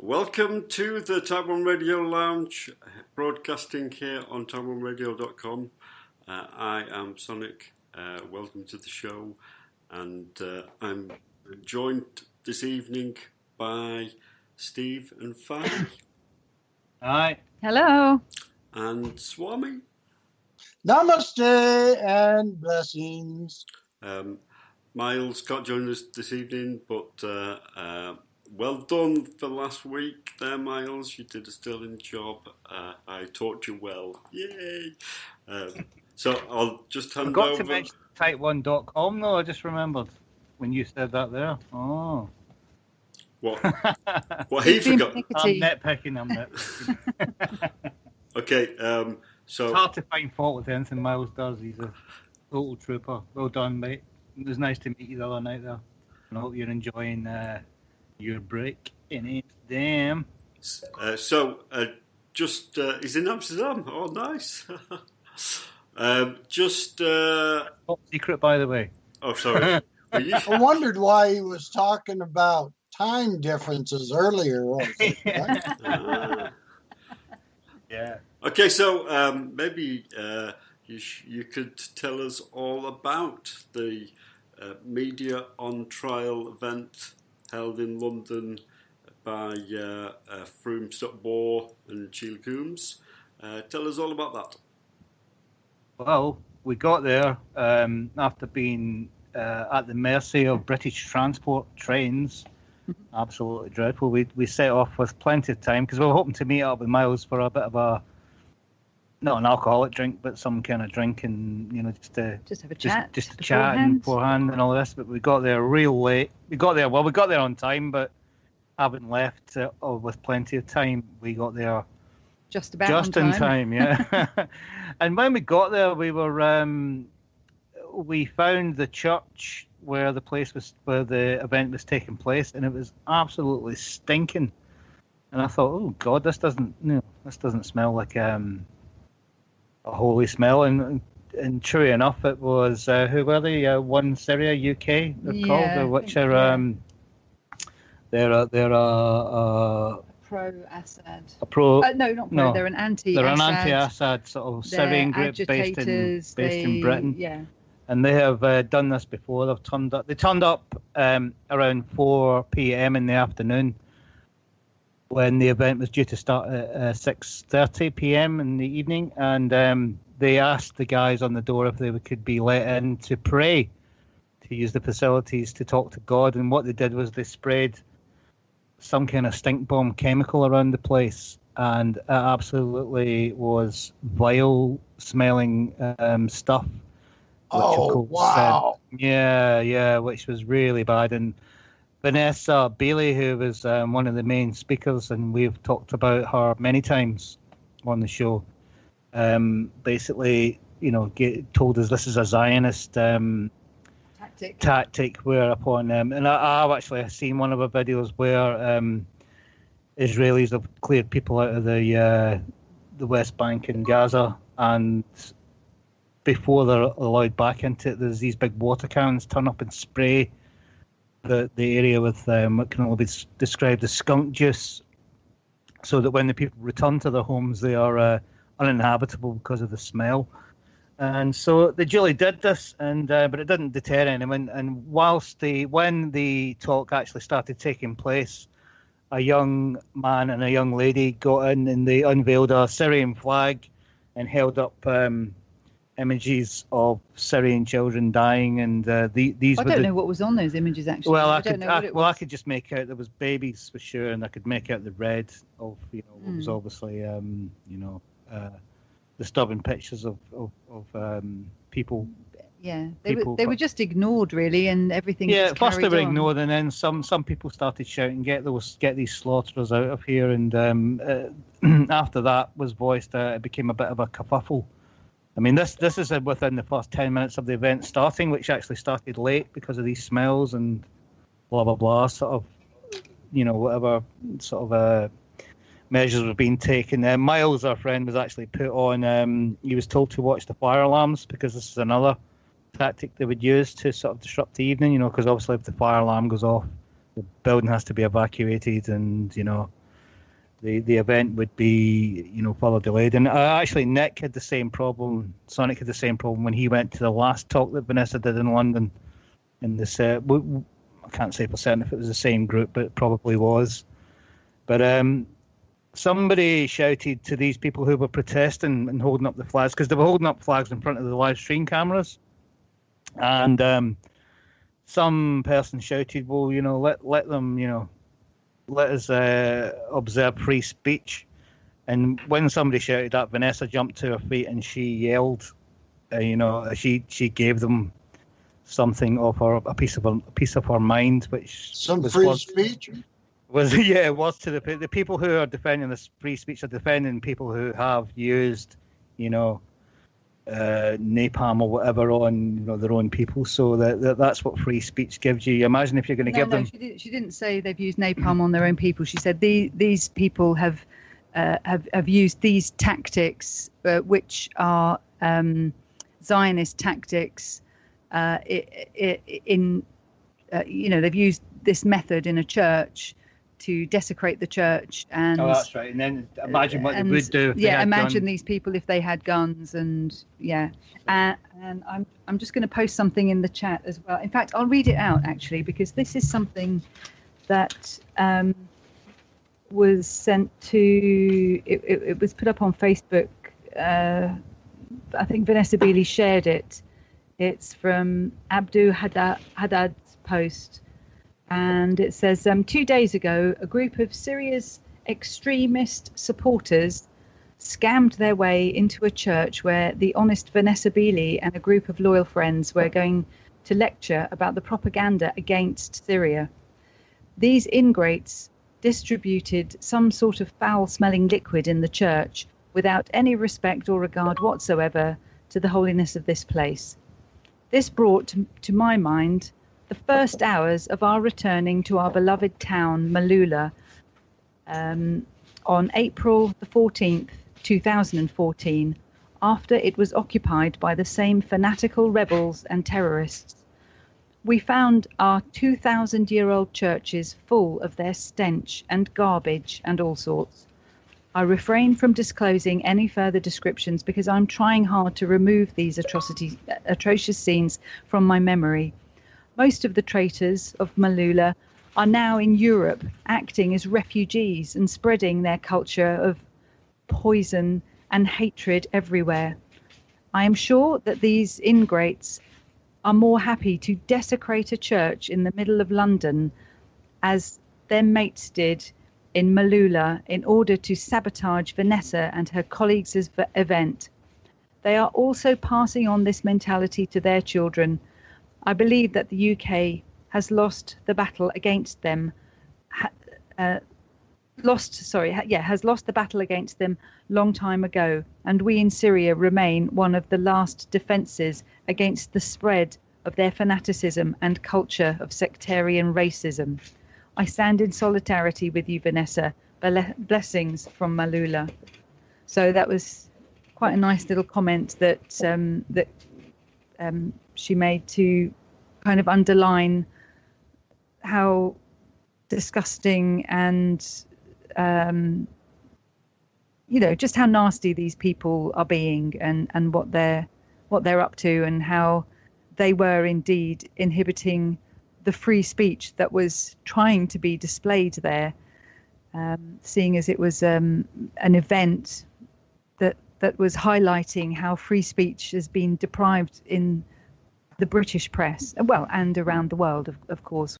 Welcome to the Type1Radio Lounge, broadcasting here on Type1Radio.com. I am Psonik. Welcome to the show, and I'm joined this evening by Steve and Fanny. Hi. Hello. And Swami. Namaste and blessings. Miles can't join us this evening, but well done for last week there, Miles. You did a sterling job. I taught you well. Yay! So I'll just hand over. I forgot to mention Type1.com, though. I just remembered when you said that there. Oh. What? What he forgot? I'm nitpicking. Okay, so... It's hard to find fault with anything Miles does. He's a total trooper. Well done, mate. It was nice to meet you the other night, though. And I hope you're enjoying your break in Amsterdam. He's in Amsterdam. Oh, nice. Top secret, by the way. Oh, sorry. I wondered why he was talking about time differences earlier. Yeah. Okay, so maybe you could tell us all about the Media on Trial event held in London by Froome Stockbore and Sheila Coombs. Tell us all about that. Well, we got there after being at the mercy of British transport trains. Absolutely dreadful. We set off with plenty of time because we were hoping to meet up with Miles for a bit of a, not an alcoholic drink, but some kind of drink, and just have a chat, just to chat and beforehand and all this. But we got there real late. We got there on time, but haven't left with plenty of time. We got there just in time, yeah. And when we got there, we found the church where the event was taking place, and it was absolutely stinking. And I thought, oh God, this doesn't smell like a holy smell. And true enough, it was who were they? One Syria UK they're called, which are they're pro-Assad. No, they're an anti-Assad. They're an anti-Assad sort of Syrian group based in Britain. Yeah. And they have done this before. They turned up around 4 p.m. in the afternoon when the event was due to start at 6:30 p.m. in the evening, and they asked the guys on the door if they could be let in to pray, to use the facilities to talk to God. And what they did was they sprayed some kind of stink bomb chemical around the place, and it absolutely was vile smelling stuff. Wow. Which was really bad. And Vanessa Bailey, who was one of the main speakers, and we've talked about her many times on the show, basically, told us this is a Zionist tactic whereupon, and I've actually seen one of her videos where Israelis have cleared people out of the West Bank and Gaza, and before they're allowed back into it, there's these big water cannons turn up and spray the area with what can only be described as skunk juice, so that when the people return to their homes, they are uninhabitable because of the smell. And so they duly did this, and but it didn't deter anyone. And when the talk actually started taking place, a young man and a young lady got in, and they unveiled a Syrian flag and held up images of Syrian children dying, and these. I don't know what was on those images actually. Well, I could just make out there was babies for sure, and I could make out the red of what was obviously disturbing pictures of people. Yeah, they were just ignored really, and everything. Yeah, first they were ignored, and then some people started shouting, "Get these slaughterers out of here!" And after that was voiced, it became a bit of a kerfuffle. I mean, this is within the first 10 minutes of the event starting, which actually started late because of these smells and blah, blah, blah, sort of, whatever sort of measures were being taken. Miles, our friend, was actually put on, he was told to watch the fire alarms because this is another tactic they would use to sort of disrupt the evening, because obviously if the fire alarm goes off, the building has to be evacuated, and, the event would be, further delayed. And actually, Nick had the same problem. Psonik had the same problem when he went to the last talk that Vanessa did in London. In this, I can't say for certain if it was the same group, but it probably was. But somebody shouted to these people who were protesting and holding up the flags, because they were holding up flags in front of the live stream cameras, and some person shouted, "Well, let them, let us observe free speech." And when somebody shouted that, Vanessa jumped to her feet and she yelled, she gave them something of a piece of her mind, which some free speech. It was to the people who are defending this free speech are defending people who have used, napalm or whatever on their own people. So that's what free speech gives you. Imagine if you're going to give them. She didn't say they've used napalm on their own people. She said these people have used these tactics, which are Zionist tactics. They've used this method in a church to desecrate the church, and that's right. And then imagine what they would do. If imagine these people if they had guns, and and I'm just going to post something in the chat as well. In fact, I'll read it out actually, because this is something that was sent to. It was put up on Facebook. I think Vanessa Beeley shared it. It's from Abdu Haddad's post. And it says, 2 days ago, a group of Syria's extremist supporters scammed their way into a church where the honest Vanessa Beeley and a group of loyal friends were going to lecture about the propaganda against Syria. These ingrates distributed some sort of foul-smelling liquid in the church without any respect or regard whatsoever to the holiness of this place. This brought to my mind the first hours of our returning to our beloved town, Malula, on April the 14th, 2014, after it was occupied by the same fanatical rebels and terrorists. We found our 2,000-year-old churches full of their stench and garbage and all sorts. I refrain from disclosing any further descriptions because I'm trying hard to remove these atrocious scenes from my memory. Most of the traitors of Malula are now in Europe, acting as refugees and spreading their culture of poison and hatred everywhere. I am sure that these ingrates are more happy to desecrate a church in the middle of London, as their mates did in Malula, in order to sabotage Vanessa and her colleagues' event. They are also passing on this mentality to their children. I believe that the UK has lost the battle against them. Has lost the battle against them long time ago, and we in Syria remain one of the last defences against the spread of their fanaticism and culture of sectarian racism. I stand in solidarity with you, Vanessa. Blessings from Malula. So that was quite a nice little comment that she made to kind of underline how disgusting and just how nasty these people are being, and what they're up to, and how they were indeed inhibiting the free speech that was trying to be displayed there, seeing as it was an event that was highlighting how free speech has been deprived in the British press, and around the world, of course.